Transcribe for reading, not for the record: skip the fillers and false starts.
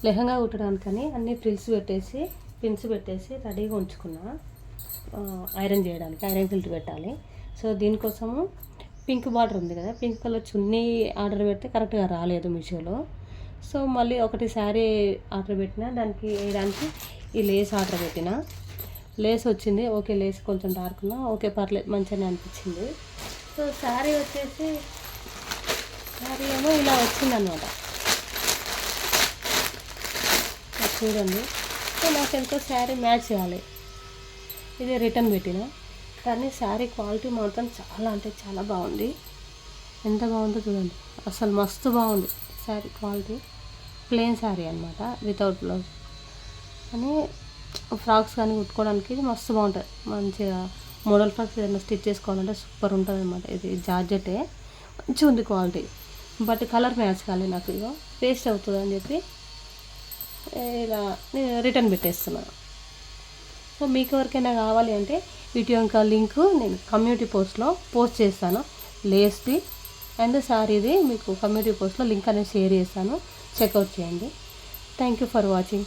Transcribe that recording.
లెహంగా కుట్టడానికని అన్ని పిన్స్ పెట్టేసి రెడీగా ఉంచుకున్నా ఐరన్ చేయడానికి. ఐరన్ ఫిల్టర్ పెట్టాలి. సో దీనికోసము పింక్ బార్డర్ ఉంది కదా, పింక్ కలర్ చున్నీ ఆర్డర్ పెడితే కరెక్ట్గా రాలేదు మీషోలో. సో మళ్ళీ ఒకటి శారీ ఆర్డర్ పెట్టిన, దానికి వేయడానికి ఈ లేస్ ఆర్డర్ పెట్టిన. లేస్ వచ్చింది, ఓకే లేస్ కొంచెం డార్క్గా ఓకే పర్లేదు మంచిగానే అనిపించింది. సో శారీ ఏమో ఇలా వచ్చిందనమాట. చూడండి. సో నాకు ఎంతో శారీ మ్యాచ్ చేయాలి, ఇది రిటర్న్ పెట్టిన. కానీ శారీ క్వాలిటీ మాత్రం చాలా అంటే చాలా బాగుంది. ఎంత బాగుందో చూడండి, అసలు మస్తు బాగుంది శారీ క్వాలిటీ. ప్లెయిన్ శారీ అనమాట, వితౌట్ బ్లౌజ్. కానీ ఫ్రాక్స్ కానీ కుట్టుకోవడానికి ఇది మస్తు బాగుంటుంది. మంచిగా మోడల్ ఫ్రాక్స్ ఏదైనా స్టిచ్ చేసుకోవాలంటే సూపర్ ఉంటుంది అనమాట. ఇది జార్జెటే, మంచిగా ఉంది క్వాలిటీ. బట్ కలర్ మ్యాచ్ కాలేదు నాకు, ఇగో వేస్ట్ అవుతుంది అని చెప్పి ఇలా నేను రిటర్న్ పెట్టేస్తున్నాను. సో మీకు ఎవరికైనా కావాలి అంటే వీడియో ఇంకా లింక్ నేను కమ్యూనిటీ పోస్ట్లో పోస్ట్ చేస్తాను. లేస్ది అండ్ శారీది మీకు కమ్యూనిటీ పోస్ట్లో లింక్ అనేది షేర్ చేస్తాను, చెక్అవుట్ చేయండి. Thank you for watching.